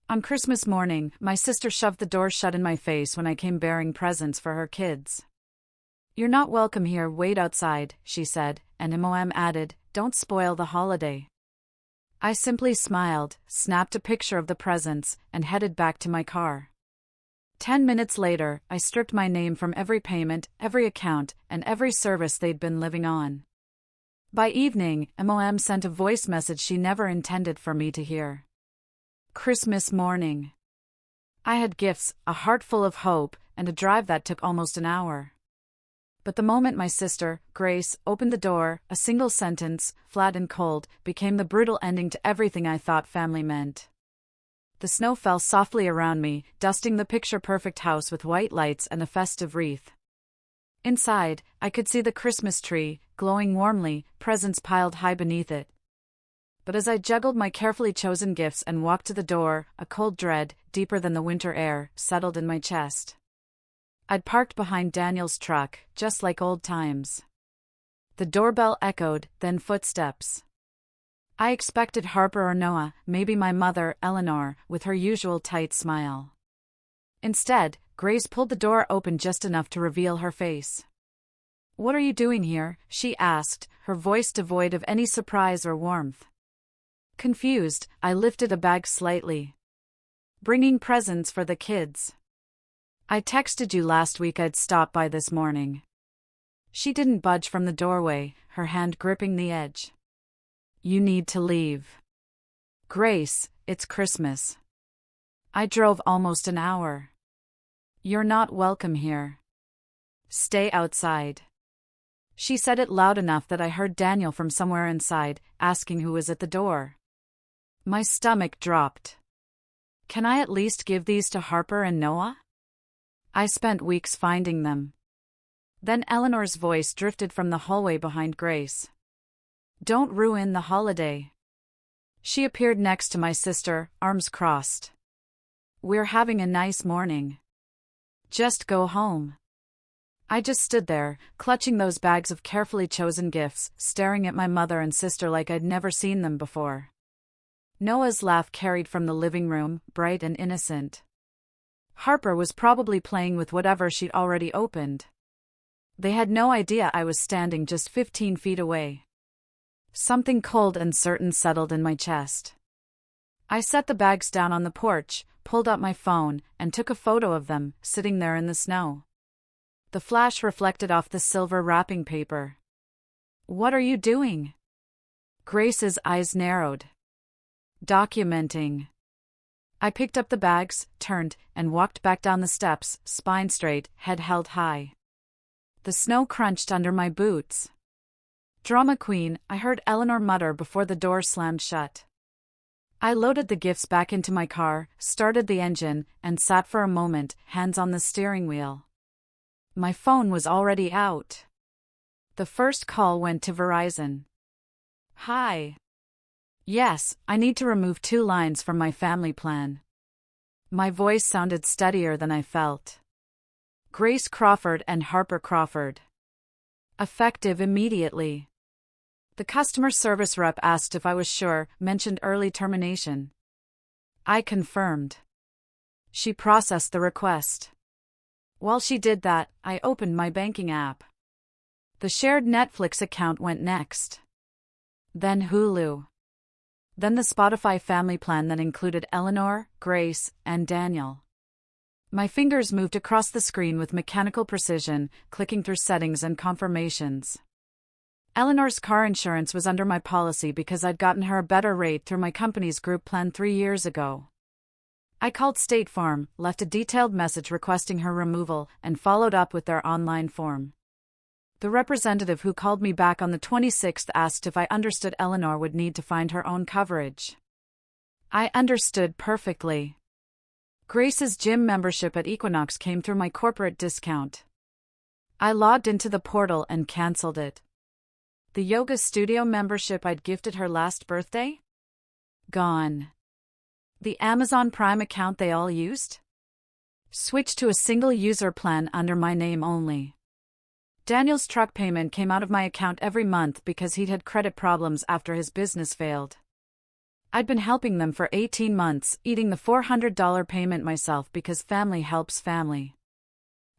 On Christmas morning, my sister shoved the door shut in my face when I came bearing presents for her kids. "You're not welcome here, wait outside," she said, and Mom added, "Don't spoil the holiday." I simply smiled, snapped a picture of the presents, and headed back to my car. 10 minutes later, I stripped my name from every payment, every account, and every service they'd been living on. By evening, Mom sent a voice message she never intended for me to hear. Christmas morning. I had gifts, a heart full of hope, and a drive that took almost an hour. But the moment my sister, Grace, opened the door, a single sentence, flat and cold, became the brutal ending to everything I thought family meant. The snow fell softly around me, dusting the picture-perfect house with white lights and a festive wreath. Inside, I could see the Christmas tree, glowing warmly, presents piled high beneath it. But as I juggled my carefully chosen gifts and walked to the door, a cold dread, deeper than the winter air, settled in my chest. I'd parked behind Daniel's truck, just like old times. The doorbell echoed, then footsteps. I expected Harper or Noah, maybe my mother, Eleanor, with her usual tight smile. Instead, Grace pulled the door open just enough to reveal her face. "What are you doing here?" she asked, her voice devoid of any surprise or warmth. Confused, I lifted a bag slightly. "Bringing presents for the kids. I texted you last week I'd stop by this morning." She didn't budge from the doorway, her hand gripping the edge. "You need to leave. Grace, it's Christmas. I drove almost an hour. You're not welcome here. Stay outside." She said it loud enough that I heard Daniel from somewhere inside, asking who was at the door. My stomach dropped. Can I at least give these to Harper and Noah? I spent weeks finding them. Then Eleanor's voice drifted from the hallway behind Grace. "Don't ruin the holiday." She appeared next to my sister, arms crossed. "We're having a nice morning. Just go home." I just stood there, clutching those bags of carefully chosen gifts, staring at my mother and sister like I'd never seen them before. Noah's laugh carried from the living room, bright and innocent. Harper was probably playing with whatever she'd already opened. They had no idea I was standing just 15 feet away. Something cold and certain settled in my chest. I set the bags down on the porch, pulled out my phone, and took a photo of them, sitting there in the snow. The flash reflected off the silver wrapping paper. "What are you doing?" Grace's eyes narrowed. "Documenting." I picked up the bags, turned, and walked back down the steps, spine straight, head held high. The snow crunched under my boots. "Drama queen," I heard Eleanor mutter before the door slammed shut. I loaded the gifts back into my car, started the engine, and sat for a moment, hands on the steering wheel. My phone was already out. The first call went to Verizon. "Hi. Yes, I need to remove 2 lines from my family plan." My voice sounded steadier than I felt. "Grace Crawford and Harper Crawford. Effective immediately." The customer service rep asked if I was sure, mentioned early termination. I confirmed. She processed the request. While she did that, I opened my banking app. The shared Netflix account went next. Then Hulu. Then the Spotify family plan that included Eleanor, Grace, and Daniel. My fingers moved across the screen with mechanical precision, clicking through settings and confirmations. Eleanor's car insurance was under my policy because I'd gotten her a better rate through my company's group plan 3 years ago. I called State Farm, left a detailed message requesting her removal, and followed up with their online form. The representative who called me back on the 26th asked if I understood Eleanor would need to find her own coverage. I understood perfectly. Grace's gym membership at Equinox came through my corporate discount. I logged into the portal and canceled it. The yoga studio membership I'd gifted her last birthday? Gone. The Amazon Prime account they all used? Switched to a single user plan under my name only. Daniel's truck payment came out of my account every month because he'd had credit problems after his business failed. I'd been helping them for 18 months, eating the $400 payment myself because family helps family.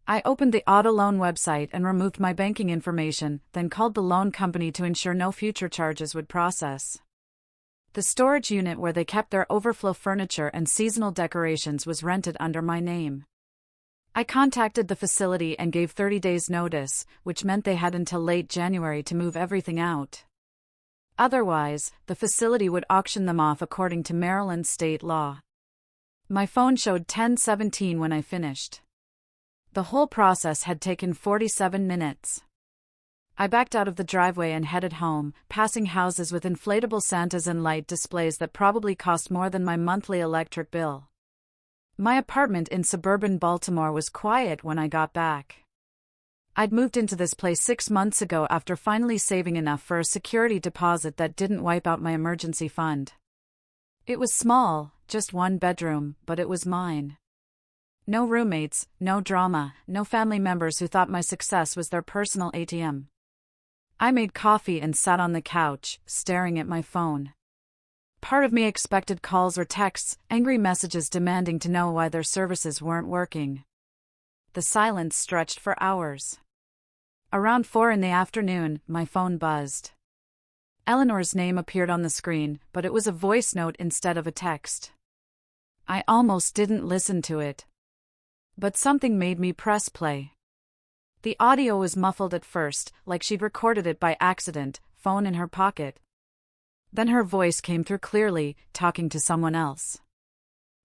I opened the auto loan website and removed my banking information, then called the loan company to ensure no future charges would process. The storage unit where they kept their overflow furniture and seasonal decorations was rented under my name. I contacted the facility and gave 30 days notice, which meant they had until late January to move everything out. Otherwise, the facility would auction them off according to Maryland state law. My phone showed 10:17 when I finished. The whole process had taken 47 minutes. I backed out of the driveway and headed home, passing houses with inflatable Santas and light displays that probably cost more than my monthly electric bill. My apartment in suburban Baltimore was quiet when I got back. I'd moved into this place 6 months ago after finally saving enough for a security deposit that didn't wipe out my emergency fund. It was small, just one bedroom, but it was mine. No roommates, no drama, no family members who thought my success was their personal ATM. I made coffee and sat on the couch, staring at my phone. Part of me expected calls or texts, angry messages demanding to know why their services weren't working. The silence stretched for hours. Around 4 in the afternoon, my phone buzzed. Eleanor's name appeared on the screen, but it was a voice note instead of a text. I almost didn't listen to it. But something made me press play. The audio was muffled at first, like she'd recorded it by accident, phone in her pocket. Then her voice came through clearly, talking to someone else.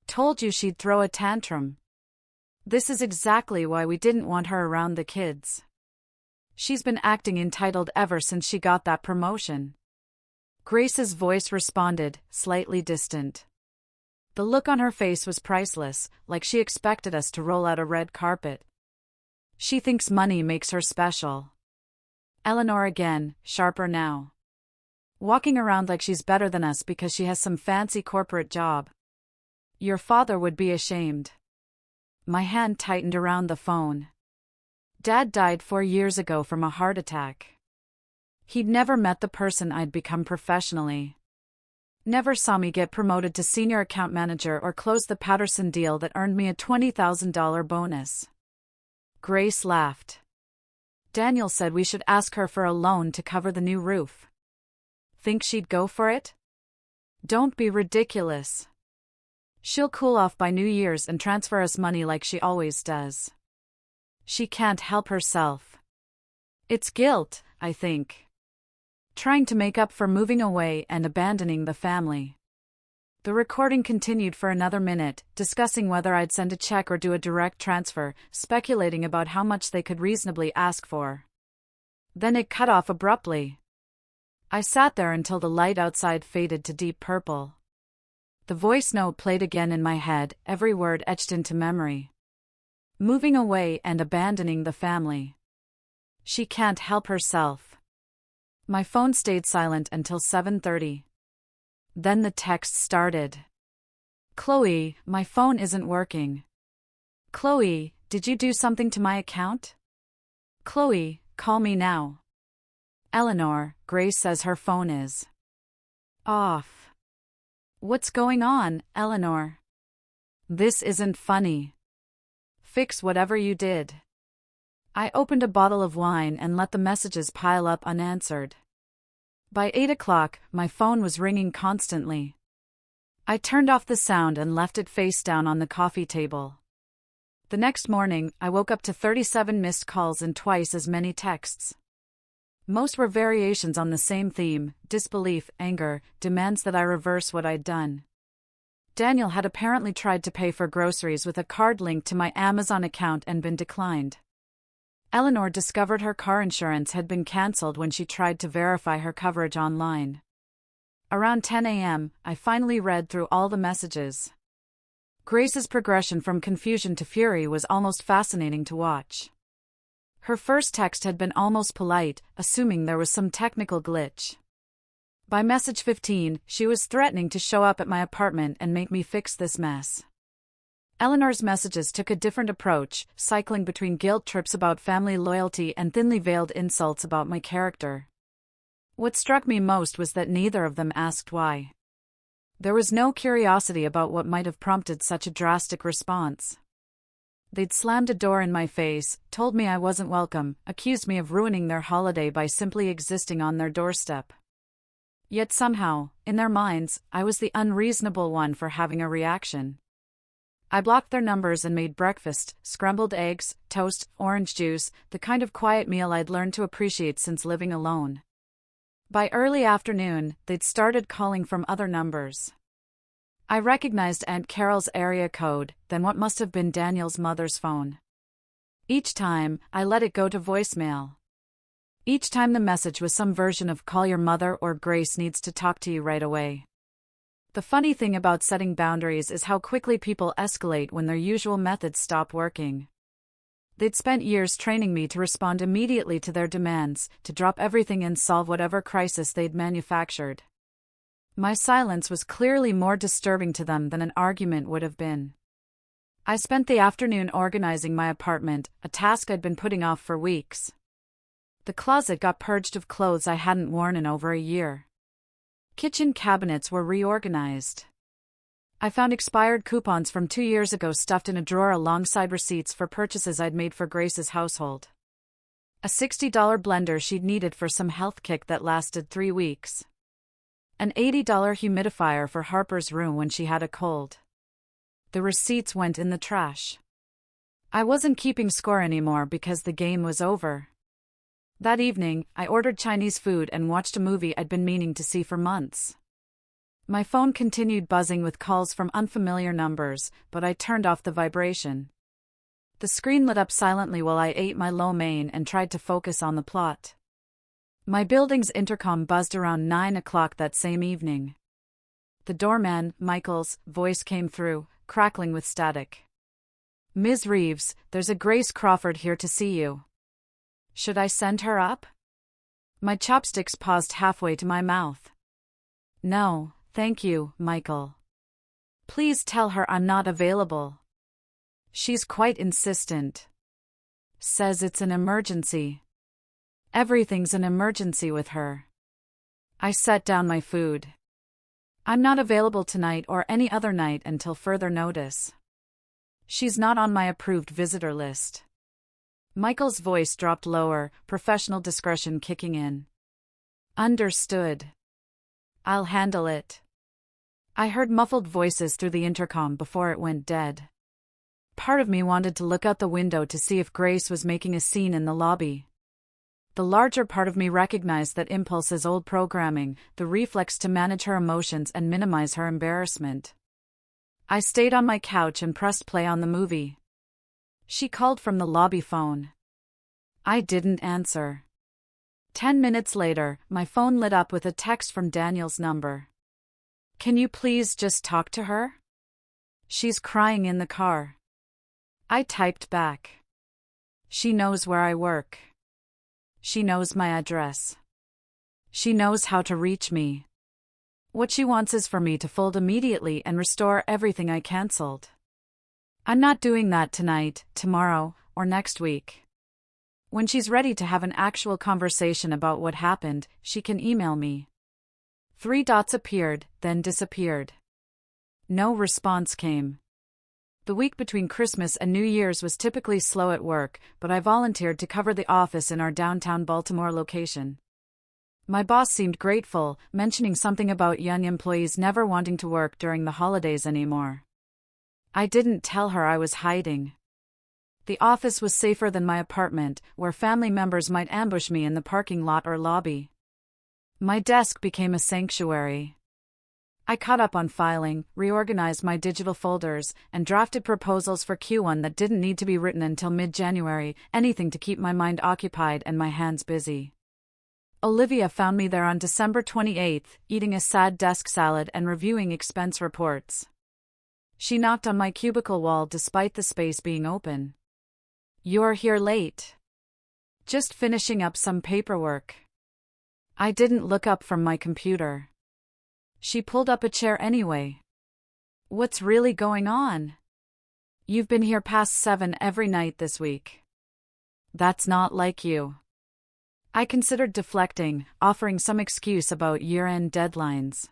Told you she'd throw a tantrum. This is exactly why we didn't want her around the kids. She's been acting entitled ever since she got that promotion. Grace's voice responded, slightly distant. The look on her face was priceless, like she expected us to roll out a red carpet. She thinks money makes her special. Eleanor again, sharper now. Walking around like she's better than us because she has some fancy corporate job. Your father would be ashamed. My hand tightened around the phone. Dad died 4 years ago from a heart attack. He'd never met the person I'd become professionally. Never saw me get promoted to senior account manager or close the Patterson deal that earned me a $20,000 bonus. Grace laughed. Daniel said we should ask her for a loan to cover the new roof. Think she'd go for it? Don't be ridiculous. She'll cool off by New Year's and transfer us money like she always does. She can't help herself. It's guilt, I think. Trying to make up for moving away and abandoning the family. The recording continued for another minute, discussing whether I'd send a check or do a direct transfer, speculating about how much they could reasonably ask for. Then it cut off abruptly. I sat there until the light outside faded to deep purple. The voice note played again in my head, every word etched into memory. Moving away and abandoning the family. She can't help herself. My phone stayed silent until 7:30. Then the text started. Chloe, my phone isn't working. Chloe, did you do something to my account? Chloe, call me now. Eleanor, Grace says her phone is off. What's going on, Eleanor? This isn't funny. Fix whatever you did. I opened a bottle of wine and let the messages pile up unanswered. By 8 o'clock, my phone was ringing constantly. I turned off the sound and left it face down on the coffee table. The next morning, I woke up to 37 missed calls and twice as many texts. Most were variations on the same theme: disbelief, anger, demands that I reverse what I'd done. Daniel had apparently tried to pay for groceries with a card linked to my Amazon account and been declined. Eleanor discovered her car insurance had been cancelled when she tried to verify her coverage online. Around 10 a.m., I finally read through all the messages. Grace's progression from confusion to fury was almost fascinating to watch. Her first text had been almost polite, assuming there was some technical glitch. By message 15, she was threatening to show up at my apartment and make me fix this mess. Eleanor's messages took a different approach, cycling between guilt trips about family loyalty and thinly veiled insults about my character. What struck me most was that neither of them asked why. There was no curiosity about what might have prompted such a drastic response. They'd slammed a door in my face, told me I wasn't welcome, accused me of ruining their holiday by simply existing on their doorstep. Yet somehow, in their minds, I was the unreasonable one for having a reaction. I blocked their numbers and made breakfast, scrambled eggs, toast, orange juice, the kind of quiet meal I'd learned to appreciate since living alone. By early afternoon, they'd started calling from other numbers. I recognized Aunt Carol's area code, then what must have been Daniel's mother's phone. Each time, I let it go to voicemail. Each time the message was some version of "call your mother" or "Grace needs to talk to you right away." The funny thing about setting boundaries is how quickly people escalate when their usual methods stop working. They'd spent years training me to respond immediately to their demands, to drop everything and solve whatever crisis they'd manufactured. My silence was clearly more disturbing to them than an argument would have been. I spent the afternoon organizing my apartment, a task I'd been putting off for weeks. The closet got purged of clothes I hadn't worn in over a year. Kitchen cabinets were reorganized. I found expired coupons from 2 years ago stuffed in a drawer alongside receipts for purchases I'd made for Grace's household. A $60 blender she'd needed for some health kick that lasted 3 weeks. An $80 humidifier for Harper's room when she had a cold. The receipts went in the trash. I wasn't keeping score anymore because the game was over. That evening, I ordered Chinese food and watched a movie I'd been meaning to see for months. My phone continued buzzing with calls from unfamiliar numbers, but I turned off the vibration. The screen lit up silently while I ate my lo mein and tried to focus on the plot. My building's intercom buzzed around 9 o'clock that same evening. The doorman, Michael's, voice came through, crackling with static. "Ms. Reeves, there's a Grace Crawford here to see you. Should I send her up?" My chopsticks paused halfway to my mouth. "No, thank you, Michael. Please tell her I'm not available. She's quite insistent. Says it's an emergency. Everything's an emergency with her." I set down my food. "I'm not available tonight or any other night until further notice. She's not on my approved visitor list." Michael's voice dropped lower, professional discretion kicking in. "Understood. I'll handle it." I heard muffled voices through the intercom before it went dead. Part of me wanted to look out the window to see if Grace was making a scene in the lobby. The larger part of me recognized that impulse as old programming, the reflex to manage her emotions and minimize her embarrassment. I stayed on my couch and pressed play on the movie. She called from the lobby phone. I didn't answer. 10 minutes later, my phone lit up with a text from Daniel's number. "Can you please just talk to her? She's crying in the car." I typed back. "She knows where I work. She knows my address. She knows how to reach me. What she wants is for me to fold immediately and restore everything I canceled. I'm not doing that tonight, tomorrow, or next week. When she's ready to have an actual conversation about what happened, she can email me." 3 dots appeared, then disappeared. No response came. The week between Christmas and New Year's was typically slow at work, but I volunteered to cover the office in our downtown Baltimore location. My boss seemed grateful, mentioning something about young employees never wanting to work during the holidays anymore. I didn't tell her I was hiding. The office was safer than my apartment, where family members might ambush me in the parking lot or lobby. My desk became a sanctuary. I caught up on filing, reorganized my digital folders, and drafted proposals for Q1 that didn't need to be written until mid-January, anything to keep my mind occupied and my hands busy. Olivia found me there on December 28th, eating a sad desk salad and reviewing expense reports. She knocked on my cubicle wall despite the space being open. "You're here late." "Just finishing up some paperwork." I didn't look up from my computer. She pulled up a chair anyway. "What's really going on? You've been here past 7 every night this week." "That's not like you." I considered deflecting, offering some excuse about year-end deadlines.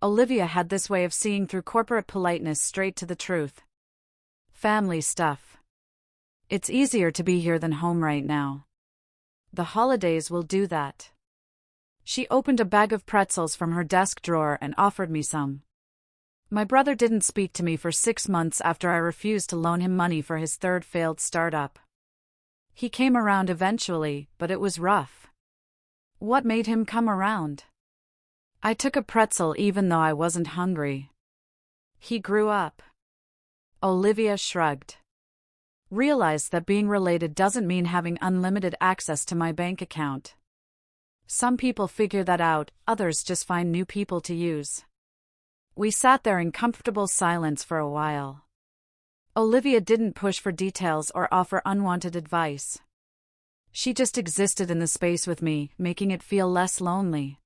Olivia had this way of seeing through corporate politeness straight to the truth. Family stuff. It's easier to be here than home right now. The holidays will do that. She opened a bag of pretzels from her desk drawer and offered me some. My brother didn't speak to me for 6 months after I refused to loan him money for his third failed startup. He came around eventually, but it was rough. What made him come around? I took a pretzel even though I wasn't hungry. He grew up. Olivia shrugged. Realized that being related doesn't mean having unlimited access to my bank account. Some people figure that out, others just find new people to use. We sat there in comfortable silence for a while. Olivia didn't push for details or offer unwanted advice. She just existed in the space with me, making it feel less lonely.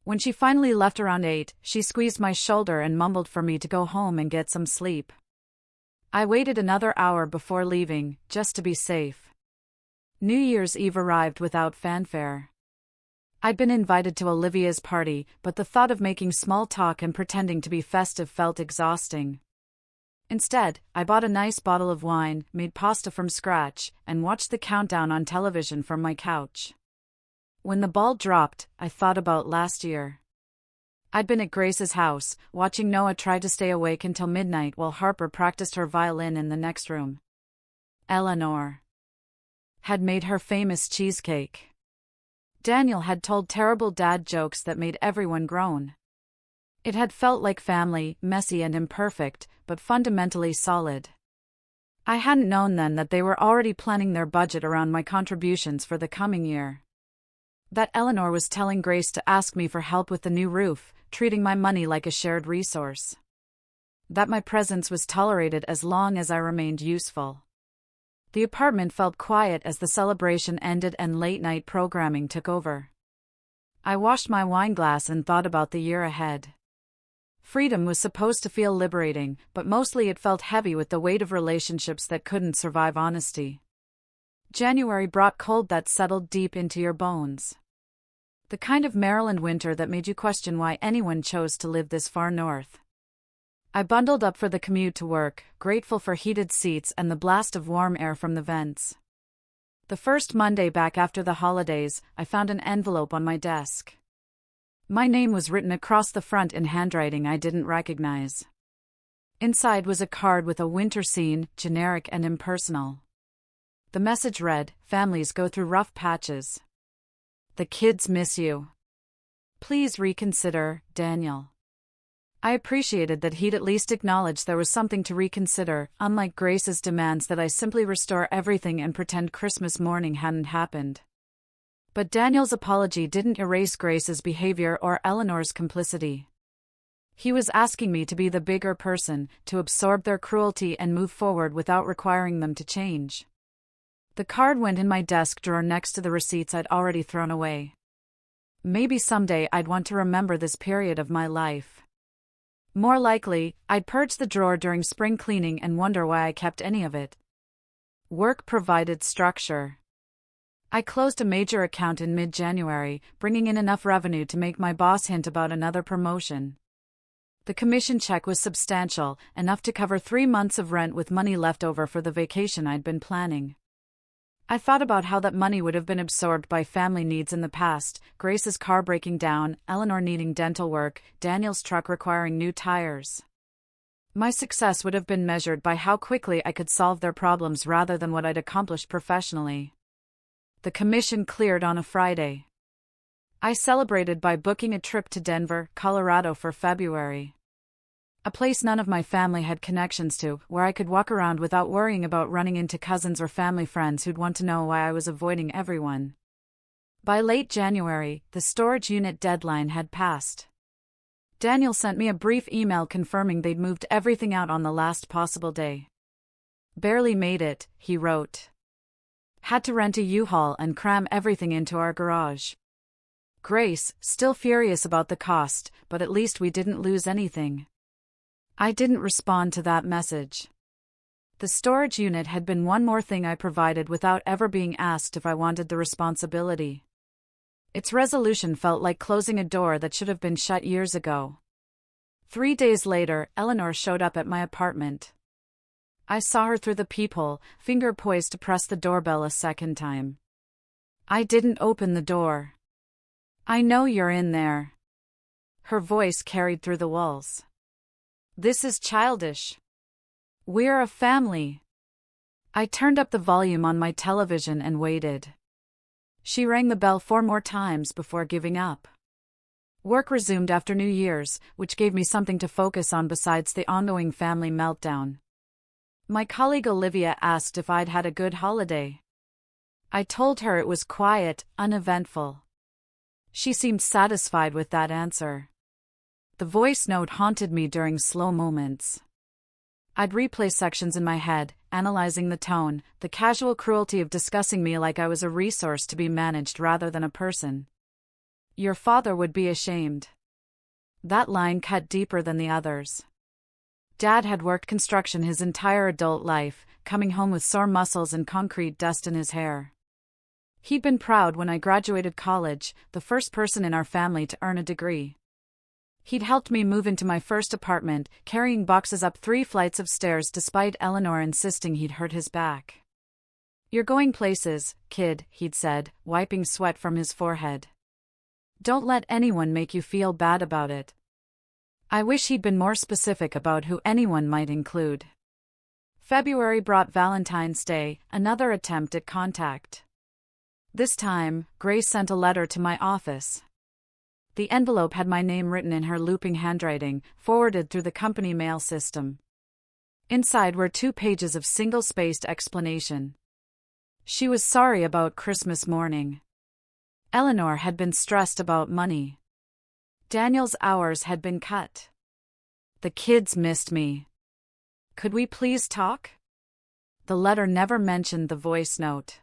When she finally left around 8, she squeezed my shoulder and mumbled for me to go home and get some sleep. I waited another hour before leaving, just to be safe. New Year's Eve arrived without fanfare. I'd been invited to Olivia's party, but the thought of making small talk and pretending to be festive felt exhausting. Instead, I bought a nice bottle of wine, made pasta from scratch, and watched the countdown on television from my couch. When the ball dropped, I thought about last year. I'd been at Grace's house, watching Noah try to stay awake until midnight while Harper practiced her violin in the next room. Eleanor had made her famous cheesecake. Daniel had told terrible dad jokes that made everyone groan. It had felt like family, messy and imperfect, but fundamentally solid. I hadn't known then that they were already planning their budget around my contributions for the coming year. That Eleanor was telling Grace to ask me for help with the new roof, treating my money like a shared resource. That my presence was tolerated as long as I remained useful. The apartment felt quiet as the celebration ended and late-night programming took over. I washed my wine glass and thought about the year ahead. Freedom was supposed to feel liberating, but mostly it felt heavy with the weight of relationships that couldn't survive honesty. January brought cold that settled deep into your bones. The kind of Maryland winter that made you question why anyone chose to live this far north. I bundled up for the commute to work, grateful for heated seats and the blast of warm air from the vents. The first Monday back after the holidays, I found an envelope on my desk. My name was written across the front in handwriting I didn't recognize. Inside was a card with a winter scene, generic and impersonal. The message read, "Families go through rough patches. The kids miss you. Please reconsider, Daniel." I appreciated that he'd at least acknowledged there was something to reconsider, unlike Grace's demands that I simply restore everything and pretend Christmas morning hadn't happened. But Daniel's apology didn't erase Grace's behavior or Eleanor's complicity. He was asking me to be the bigger person, to absorb their cruelty and move forward without requiring them to change. The card went in my desk drawer next to the receipts I'd already thrown away. Maybe someday I'd want to remember this period of my life. More likely, I'd purge the drawer during spring cleaning and wonder why I kept any of it. Work provided structure. I closed a major account in mid-January, bringing in enough revenue to make my boss hint about another promotion. The commission check was substantial, enough to cover 3 months of rent with money left over for the vacation I'd been planning. I thought about how that money would have been absorbed by family needs in the past, Grace's car breaking down, Eleanor needing dental work, Daniel's truck requiring new tires. My success would have been measured by how quickly I could solve their problems rather than what I'd accomplished professionally. The commission cleared on a Friday. I celebrated by booking a trip to Denver, Colorado for February. A place none of my family had connections to, where I could walk around without worrying about running into cousins or family friends who'd want to know why I was avoiding everyone. By late January, the storage unit deadline had passed. Daniel sent me a brief email confirming they'd moved everything out on the last possible day. "Barely made it," he wrote. "Had to rent a U-Haul and cram everything into our garage." Grace, still furious about the cost, but at least we didn't lose anything. I didn't respond to that message. The storage unit had been one more thing I provided without ever being asked if I wanted the responsibility. Its resolution felt like closing a door that should have been shut years ago. 3 days later, Eleanor showed up at my apartment. I saw her through the peephole, finger poised to press the doorbell a second time. I didn't open the door. I know you're in there. Her voice carried through the walls. This is childish. We're a family. I turned up the volume on my television and waited. She rang the bell 4 more times before giving up. Work resumed after New Year's, which gave me something to focus on besides the ongoing family meltdown. My colleague Olivia asked if I'd had a good holiday. I told her it was quiet, uneventful. She seemed satisfied with that answer. The voice note haunted me during slow moments. I'd replay sections in my head, analyzing the tone, the casual cruelty of discussing me like I was a resource to be managed rather than a person. Your father would be ashamed. That line cut deeper than the others. Dad had worked construction his entire adult life, coming home with sore muscles and concrete dust in his hair. He'd been proud when I graduated college, the first person in our family to earn a degree. He'd helped me move into my first apartment, carrying boxes up 3 flights of stairs despite Eleanor insisting he'd hurt his back. You're going places, kid, he'd said, wiping sweat from his forehead. Don't let anyone make you feel bad about it. I wish he'd been more specific about who anyone might include. February brought Valentine's Day, another attempt at contact. This time, Grace sent a letter to my office. The envelope had my name written in her looping handwriting, forwarded through the company mail system. Inside were 2 pages of single-spaced explanation. She was sorry about Christmas morning. Eleanor had been stressed about money. Daniel's hours had been cut. The kids missed me. Could we please talk? The letter never mentioned the voice note.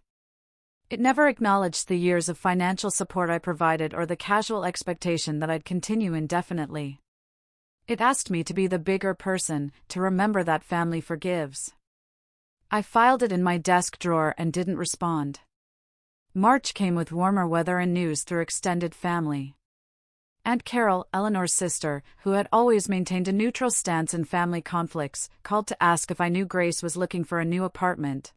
It never acknowledged the years of financial support I provided or the casual expectation that I'd continue indefinitely. It asked me to be the bigger person, to remember that family forgives. I filed it in my desk drawer and didn't respond. March came with warmer weather and news through extended family. Aunt Carol, Eleanor's sister, who had always maintained a neutral stance in family conflicts, called to ask if I knew Grace was looking for a new apartment.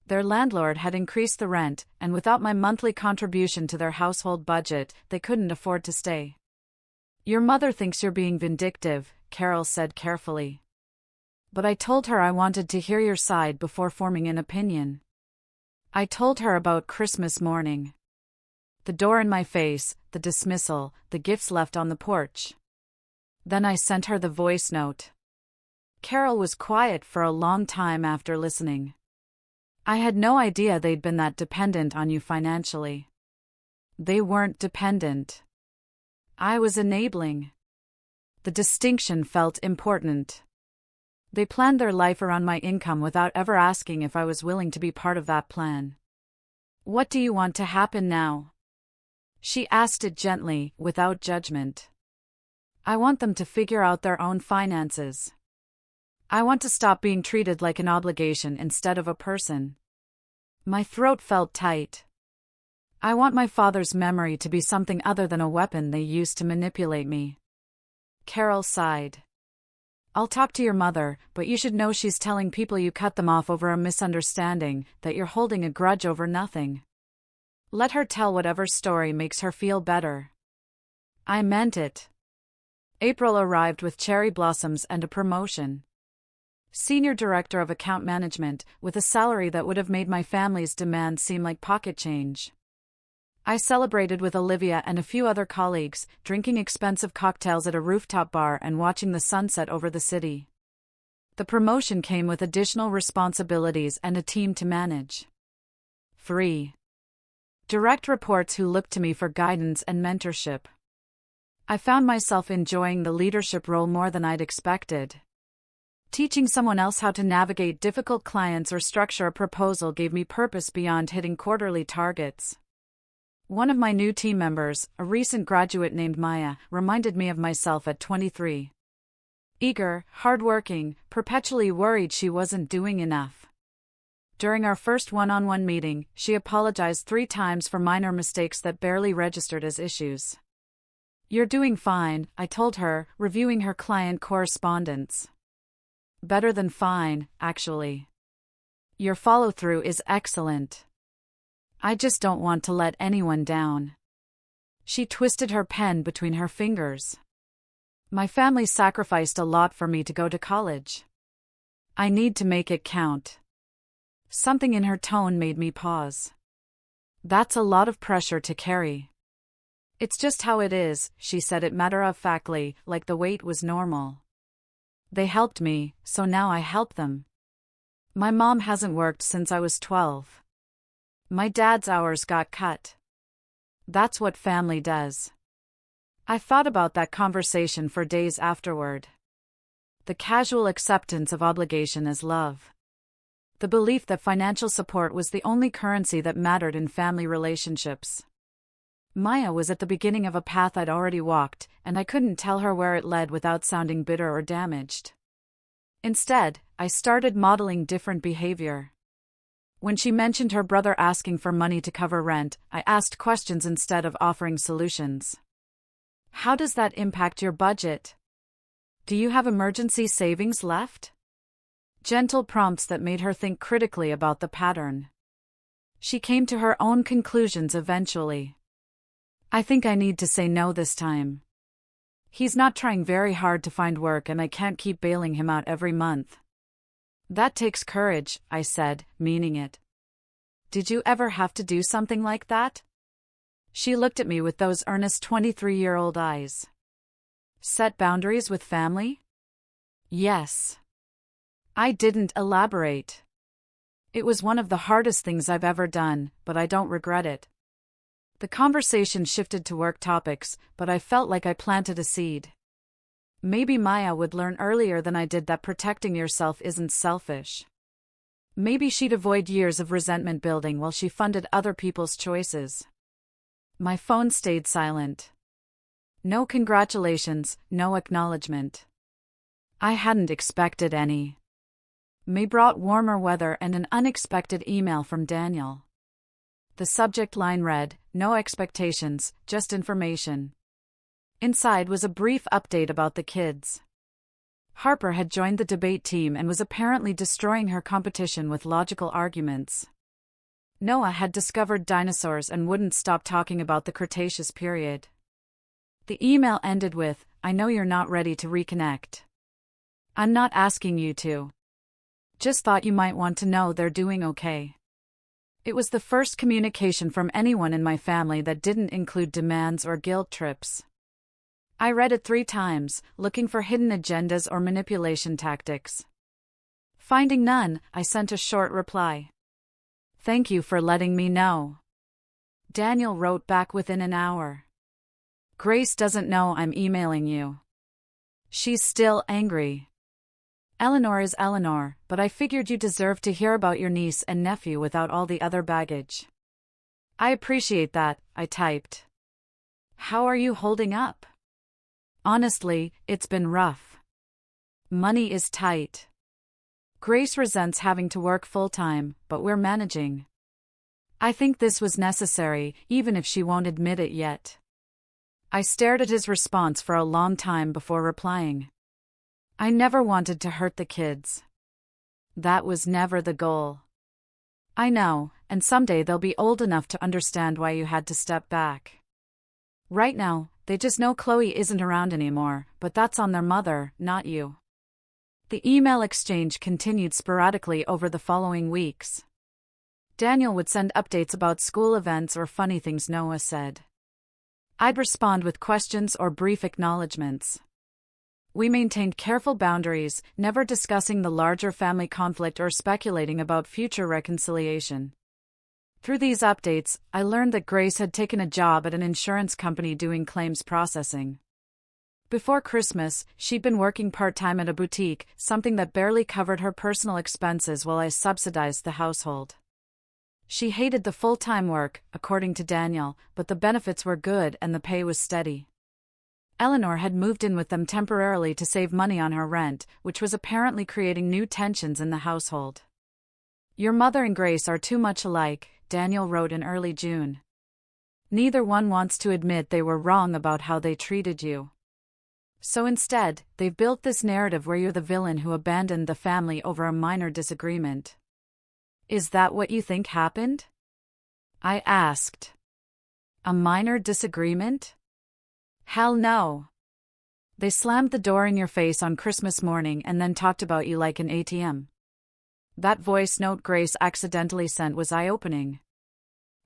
Their landlord had increased the rent, and without my monthly contribution to their household budget, they couldn't afford to stay. Your mother thinks you're being vindictive, Carol said carefully. But I told her I wanted to hear your side before forming an opinion. I told her about Christmas morning. The door in my face, the dismissal, the gifts left on the porch. Then I sent her the voice note. Carol was quiet for a long time after listening. I had no idea they'd been that dependent on you financially. They weren't dependent. I was enabling. The distinction felt important. They planned their life around my income without ever asking if I was willing to be part of that plan. What do you want to happen now? She asked it gently, without judgment. I want them to figure out their own finances. I want to stop being treated like an obligation instead of a person. My throat felt tight. I want my father's memory to be something other than a weapon they used to manipulate me. Carol sighed. I'll talk to your mother, but you should know she's telling people you cut them off over a misunderstanding, that you're holding a grudge over nothing. Let her tell whatever story makes her feel better. I meant it. April arrived with cherry blossoms and a promotion. Senior Director of Account Management, with a salary that would have made my family's demands seem like pocket change. I celebrated with Olivia and a few other colleagues, drinking expensive cocktails at a rooftop bar and watching the sunset over the city. The promotion came with additional responsibilities and a team to manage. 3. Direct reports who looked to me for guidance and mentorship. I found myself enjoying the leadership role more than I'd expected. Teaching someone else how to navigate difficult clients or structure a proposal gave me purpose beyond hitting quarterly targets. One of my new team members, a recent graduate named Maya, reminded me of myself at 23. Eager, hardworking, perpetually worried she wasn't doing enough. During our first one-on-one meeting, she apologized 3 times for minor mistakes that barely registered as issues. You're doing fine, I told her, reviewing her client correspondence. Better than fine, actually. Your follow-through is excellent. I just don't want to let anyone down. She twisted her pen between her fingers. My family sacrificed a lot for me to go to college. I need to make it count. Something in her tone made me pause. That's a lot of pressure to carry. It's just how it is, she said it matter-of-factly, like the weight was normal. They helped me, so now I help them. My mom hasn't worked since I was 12. My dad's hours got cut. That's what family does. I thought about that conversation for days afterward. The casual acceptance of obligation as love. The belief that financial support was the only currency that mattered in family relationships. Maya was at the beginning of a path I'd already walked, and I couldn't tell her where it led without sounding bitter or damaged. Instead, I started modeling different behavior. When she mentioned her brother asking for money to cover rent, I asked questions instead of offering solutions. How does that impact your budget? Do you have emergency savings left? Gentle prompts that made her think critically about the pattern. She came to her own conclusions eventually. I think I need to say no this time. He's not trying very hard to find work and I can't keep bailing him out every month. That takes courage, I said, meaning it. Did you ever have to do something like that? She looked at me with those earnest 23-year-old eyes. Set boundaries with family? Yes. I didn't elaborate. It was one of the hardest things I've ever done, but I don't regret it. The conversation shifted to work topics, but I felt like I planted a seed. Maybe Maya would learn earlier than I did that protecting yourself isn't selfish. Maybe she'd avoid years of resentment building while she funded other people's choices. My phone stayed silent. No congratulations, no acknowledgement. I hadn't expected any. May brought warmer weather and an unexpected email from Daniel. The subject line read, "No expectations, just information." Inside was a brief update about the kids. Harper had joined the debate team and was apparently destroying her competition with logical arguments. Noah had discovered dinosaurs and wouldn't stop talking about the Cretaceous period. The email ended with, "I know you're not ready to reconnect. I'm not asking you to. Just thought you might want to know they're doing okay." It was the first communication from anyone in my family that didn't include demands or guilt trips. I read it 3 times, looking for hidden agendas or manipulation tactics. Finding none, I sent a short reply. "Thank you for letting me know." Daniel wrote back within an hour. "Grace doesn't know I'm emailing you. She's still angry. Eleanor is Eleanor, but I figured you deserved to hear about your niece and nephew without all the other baggage." "I appreciate that," I typed. "How are you holding up?" "Honestly, it's been rough. Money is tight. Grace resents having to work full-time, but we're managing. I think this was necessary, even if she won't admit it yet." I stared at his response for a long time before replying. I never wanted to hurt the kids. That was never the goal. I know, and someday they'll be old enough to understand why you had to step back. Right now, they just know Chloe isn't around anymore, but that's on their mother, not you. The email exchange continued sporadically over the following weeks. Daniel would send updates about school events or funny things Noah said. I'd respond with questions or brief acknowledgements. We maintained careful boundaries, never discussing the larger family conflict or speculating about future reconciliation. Through these updates, I learned that Grace had taken a job at an insurance company doing claims processing. Before Christmas, she'd been working part-time at a boutique, something that barely covered her personal expenses while I subsidized the household. She hated the full-time work, according to Daniel, but the benefits were good and the pay was steady. Eleanor had moved in with them temporarily to save money on her rent, which was apparently creating new tensions in the household. "Your mother and Grace are too much alike," Daniel wrote in early June. Neither one wants to admit they were wrong about how they treated you. So instead, they've built this narrative where you're the villain who abandoned the family over a minor disagreement. Is that what you think happened? I asked. A minor disagreement? Hell no. They slammed the door in your face on Christmas morning and then talked about you like an ATM. That voice note Grace accidentally sent was eye-opening.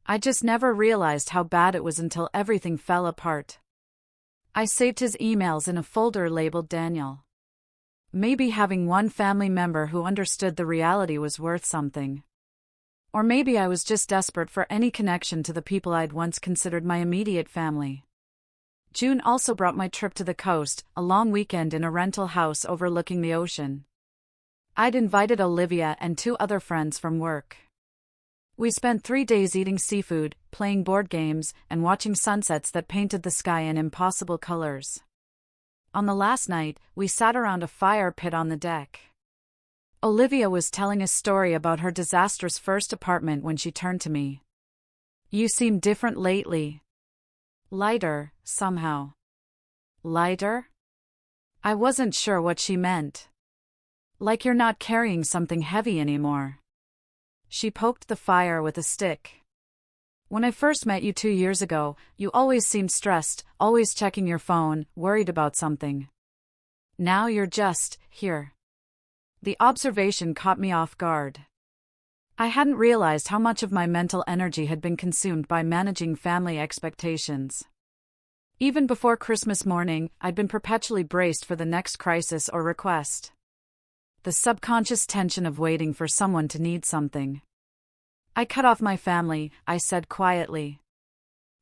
I just never realized how bad it was until everything fell apart. I saved his emails in a folder labeled Daniel. Maybe having one family member who understood the reality was worth something. Or maybe I was just desperate for any connection to the people I'd once considered my immediate family. June also brought my trip to the coast, a long weekend in a rental house overlooking the ocean. I'd invited Olivia and 2 other friends from work. We spent 3 days eating seafood, playing board games, and watching sunsets that painted the sky in impossible colors. On the last night, we sat around a fire pit on the deck. Olivia was telling a story about her disastrous first apartment when she turned to me. You seem different lately. Lighter, somehow. Lighter? I wasn't sure what she meant. Like you're not carrying something heavy anymore. She poked the fire with a stick. When I first met you 2 years ago, you always seemed stressed, always checking your phone, worried about something. Now you're just here. The observation caught me off guard. I hadn't realized how much of my mental energy had been consumed by managing family expectations. Even before Christmas morning, I'd been perpetually braced for the next crisis or request. The subconscious tension of waiting for someone to need something. I cut off my family, I said quietly.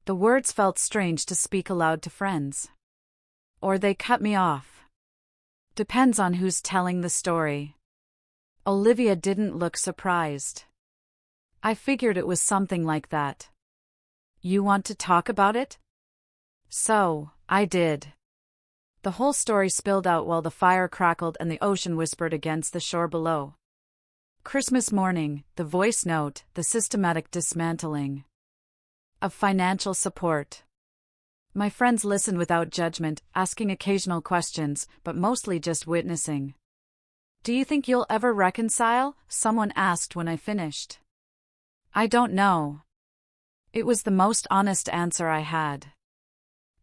The words felt strange to speak aloud to friends. Or they cut me off. Depends on who's telling the story. Olivia didn't look surprised. I figured it was something like that. You want to talk about it? So, I did. The whole story spilled out while the fire crackled and the ocean whispered against the shore below. Christmas morning, the voice note, the systematic dismantling of financial support. My friends listened without judgment, asking occasional questions, but mostly just witnessing. Do you think you'll ever reconcile? Someone asked when I finished. I don't know. It was the most honest answer I had.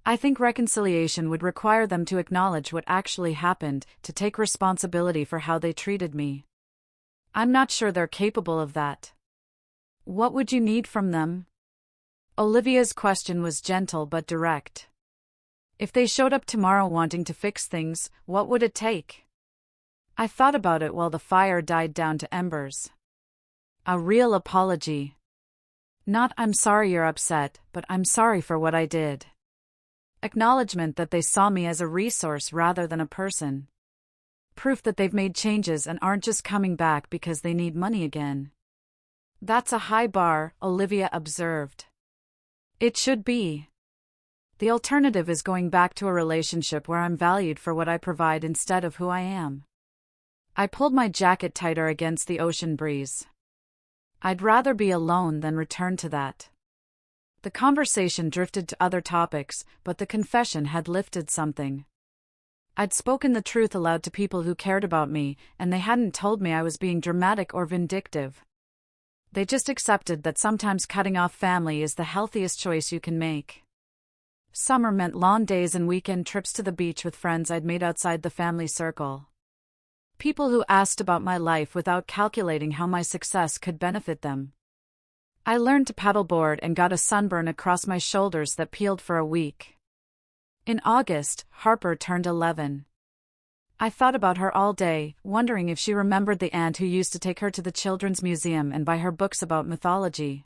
I think reconciliation would require them to acknowledge what actually happened, to take responsibility for how they treated me. I'm not sure they're capable of that. What would you need from them? Olivia's question was gentle but direct. If they showed up tomorrow wanting to fix things, what would it take? I thought about it while the fire died down to embers. A real apology. Not I'm sorry you're upset, but I'm sorry for what I did. Acknowledgement that they saw me as a resource rather than a person. Proof that they've made changes and aren't just coming back because they need money again. That's a high bar, Olivia observed. It should be. The alternative is going back to a relationship where I'm valued for what I provide instead of who I am. I pulled my jacket tighter against the ocean breeze. I'd rather be alone than return to that. The conversation drifted to other topics, but the confession had lifted something. I'd spoken the truth aloud to people who cared about me, and they hadn't told me I was being dramatic or vindictive. They just accepted that sometimes cutting off family is the healthiest choice you can make. Summer meant long days and weekend trips to the beach with friends I'd made outside the family circle. People who asked about my life without calculating how my success could benefit them. I learned to paddleboard and got a sunburn across my shoulders that peeled for a week. In August, Harper turned 11. I thought about her all day, wondering if she remembered the aunt who used to take her to the Children's Museum and buy her books about mythology.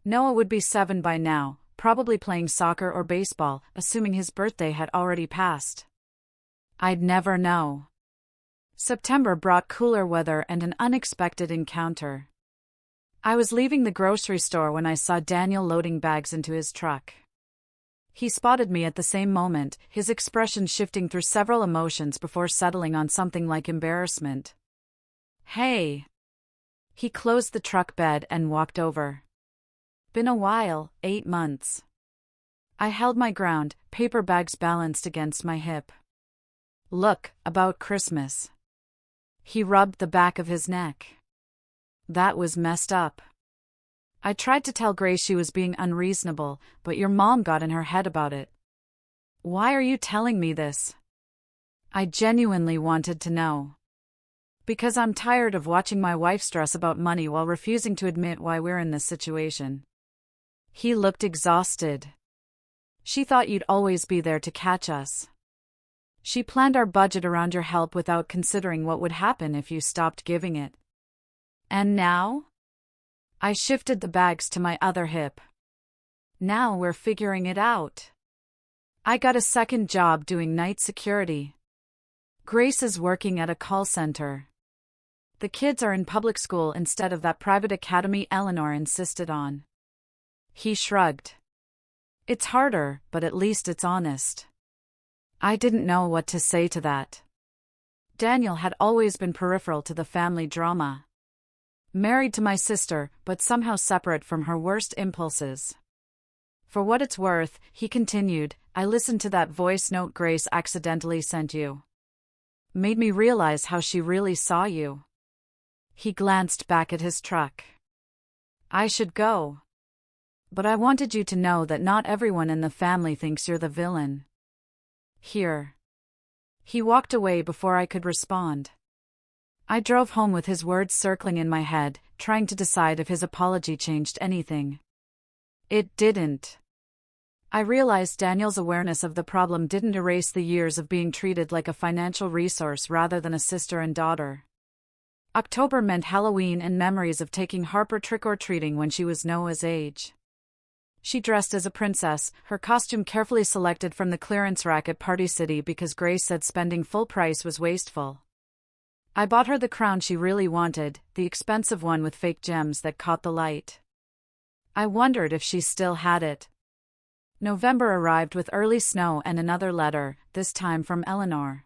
Noah would be 7 by now, probably playing soccer or baseball, assuming his birthday had already passed. I'd never know. September brought cooler weather and an unexpected encounter. I was leaving the grocery store when I saw Daniel loading bags into his truck. He spotted me at the same moment, his expression shifting through several emotions before settling on something like embarrassment. Hey! He closed the truck bed and walked over. Been a while, 8 months. I held my ground, paper bags balanced against my hip. Look, about Christmas. He rubbed the back of his neck. That was messed up. I tried to tell Grace she was being unreasonable, but your mom got in her head about it. Why are you telling me this? I genuinely wanted to know. Because I'm tired of watching my wife stress about money while refusing to admit why we're in this situation. He looked exhausted. She thought you'd always be there to catch us. She planned our budget around your help without considering what would happen if you stopped giving it. And now? I shifted the bags to my other hip. Now we're figuring it out. I got a second job doing night security. Grace is working at a call center. The kids are in public school instead of that private academy Eleanor insisted on. He shrugged. It's harder, but at least it's honest. I didn't know what to say to that. Daniel had always been peripheral to the family drama. Married to my sister, but somehow separate from her worst impulses. For what it's worth, he continued, I listened to that voice note Grace accidentally sent you. Made me realize how she really saw you. He glanced back at his truck. I should go. But I wanted you to know that not everyone in the family thinks you're the villain. Here. He walked away before I could respond. I drove home with his words circling in my head, trying to decide if his apology changed anything. It didn't. I realized Daniel's awareness of the problem didn't erase the years of being treated like a financial resource rather than a sister and daughter. October meant Halloween and memories of taking Harper trick-or-treating when she was Noah's age. She dressed as a princess, her costume carefully selected from the clearance rack at Party City because Grace said spending full price was wasteful. I bought her the crown she really wanted, the expensive one with fake gems that caught the light. I wondered if she still had it. November arrived with early snow and another letter, this time from Eleanor.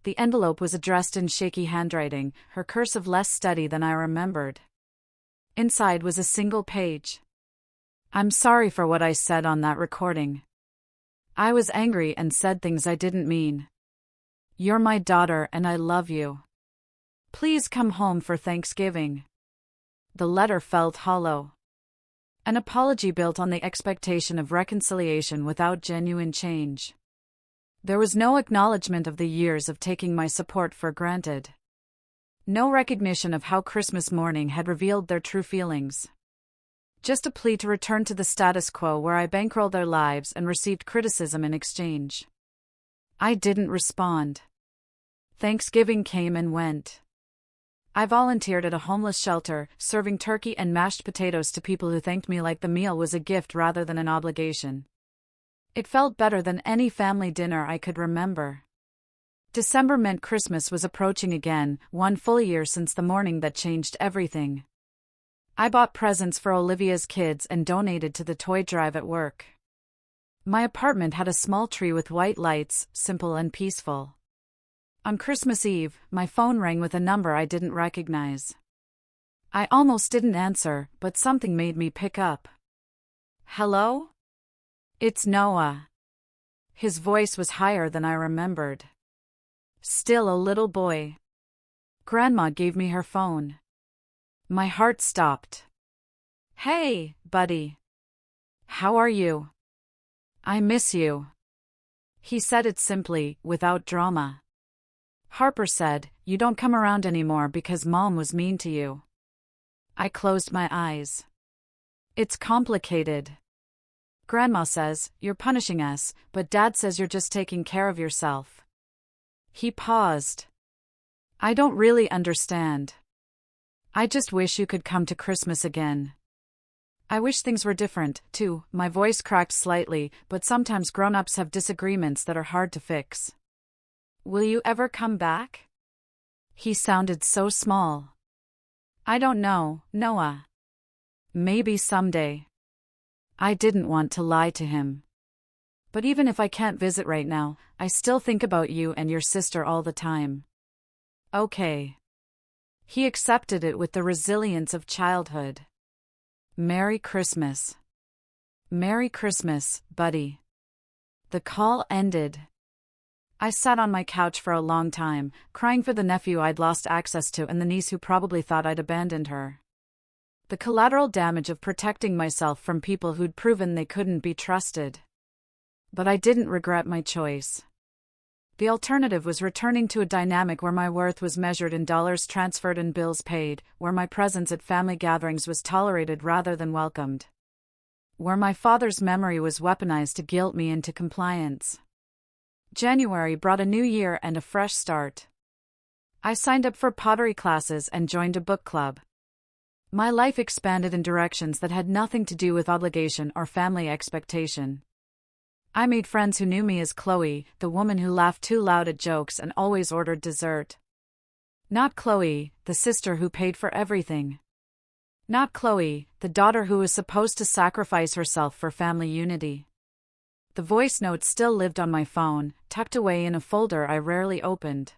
The envelope was addressed in shaky handwriting, her cursive less steady than I remembered. Inside was a single page. I'm sorry for what I said on that recording. I was angry and said things I didn't mean. You're my daughter and I love you. Please come home for Thanksgiving. The letter felt hollow. An apology built on the expectation of reconciliation without genuine change. There was no acknowledgement of the years of taking my support for granted. No recognition of how Christmas morning had revealed their true feelings. Just a plea to return to the status quo where I bankrolled their lives and received criticism in exchange. I didn't respond. Thanksgiving came and went. I volunteered at a homeless shelter, serving turkey and mashed potatoes to people who thanked me like the meal was a gift rather than an obligation. It felt better than any family dinner I could remember. December meant Christmas was approaching again, one full year since the morning that changed everything. I bought presents for Olivia's kids and donated to the toy drive at work. My apartment had a small tree with white lights, simple and peaceful. On Christmas Eve, my phone rang with a number I didn't recognize. I almost didn't answer, but something made me pick up. Hello? It's Noah. His voice was higher than I remembered. Still a little boy. Grandma gave me her phone. My heart stopped. Hey, buddy. How are you? I miss you. He said it simply, without drama. Harper said, you don't come around anymore because Mom was mean to you. I closed my eyes. It's complicated. Grandma says, you're punishing us, but Dad says you're just taking care of yourself. He paused. I don't really understand. I just wish you could come to Christmas again. I wish things were different, too. My voice cracked slightly, but sometimes grown-ups have disagreements that are hard to fix. Will you ever come back? He sounded so small. I don't know, Noah. Maybe someday. I didn't want to lie to him. But even if I can't visit right now, I still think about you and your sister all the time. Okay. He accepted it with the resilience of childhood. Merry Christmas. Merry Christmas, buddy. The call ended. I sat on my couch for a long time, crying for the nephew I'd lost access to and the niece who probably thought I'd abandoned her. The collateral damage of protecting myself from people who'd proven they couldn't be trusted. But I didn't regret my choice. The alternative was returning to a dynamic where my worth was measured in dollars transferred and bills paid, where my presence at family gatherings was tolerated rather than welcomed. Where my father's memory was weaponized to guilt me into compliance. January brought a new year and a fresh start. I signed up for pottery classes and joined a book club. My life expanded in directions that had nothing to do with obligation or family expectation. I made friends who knew me as Chloe, the woman who laughed too loud at jokes and always ordered dessert. Not Chloe, the sister who paid for everything. Not Chloe, the daughter who was supposed to sacrifice herself for family unity. The voice note still lived on my phone, tucked away in a folder I rarely opened.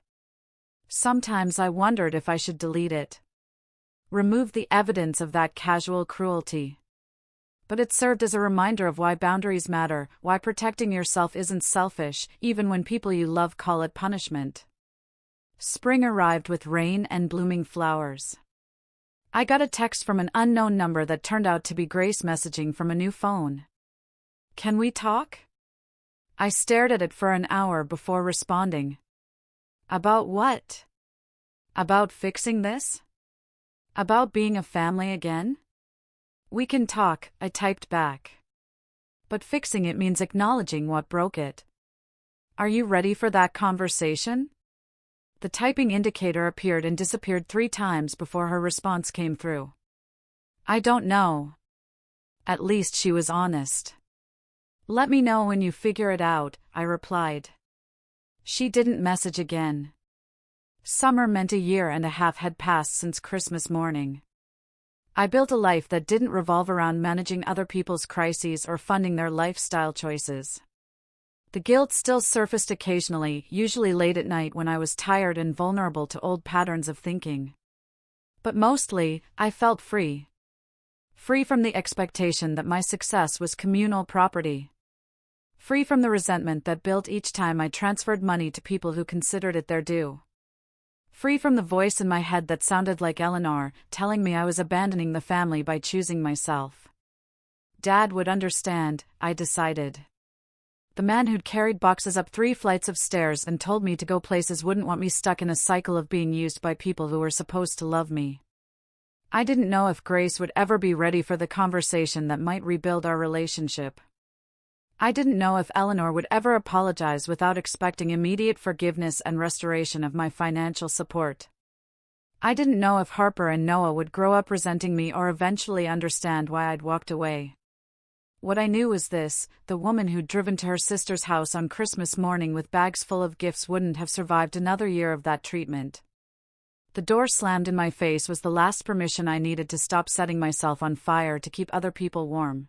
Sometimes I wondered if I should delete it. Remove the evidence of that casual cruelty. But it served as a reminder of why boundaries matter, why protecting yourself isn't selfish, even when people you love call it punishment. Spring arrived with rain and blooming flowers. I got a text from an unknown number that turned out to be Grace messaging from a new phone. "Can we talk?" I stared at it for an hour before responding. "About what? About fixing this? About being a family again?" "We can talk," I typed back. "But fixing it means acknowledging what broke it. Are you ready for that conversation?" The typing indicator appeared and disappeared 3 times before her response came through. "I don't know." At least she was honest. "Let me know when you figure it out," I replied. She didn't message again. Summer meant 1.5 years had passed since Christmas morning. I built a life that didn't revolve around managing other people's crises or funding their lifestyle choices. The guilt still surfaced occasionally, usually late at night when I was tired and vulnerable to old patterns of thinking. But mostly, I felt free. Free from the expectation that my success was communal property. Free from the resentment that built each time I transferred money to people who considered it their due. Free from the voice in my head that sounded like Eleanor, telling me I was abandoning the family by choosing myself. Dad would understand, I decided. The man who'd carried boxes up 3 flights of stairs and told me to go places wouldn't want me stuck in a cycle of being used by people who were supposed to love me. I didn't know if Grace would ever be ready for the conversation that might rebuild our relationship. I didn't know if Eleanor would ever apologize without expecting immediate forgiveness and restoration of my financial support. I didn't know if Harper and Noah would grow up resenting me or eventually understand why I'd walked away. What I knew was this: the woman who'd driven to her sister's house on Christmas morning with bags full of gifts wouldn't have survived another year of that treatment. The door slammed in my face was the last permission I needed to stop setting myself on fire to keep other people warm.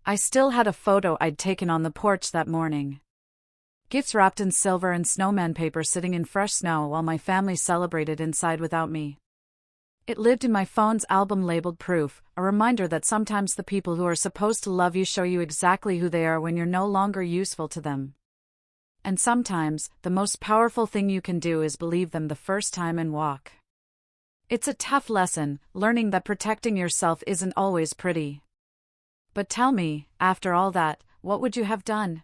I still had a photo I'd taken on the porch that morning. Gifts wrapped in silver and snowman paper sitting in fresh snow while my family celebrated inside without me. It lived in my phone's album labeled proof, a reminder that sometimes the people who are supposed to love you show you exactly who they are when you're no longer useful to them. And sometimes, the most powerful thing you can do is believe them the first time and walk. It's a tough lesson, learning that protecting yourself isn't always pretty. But tell me, after all that, what would you have done?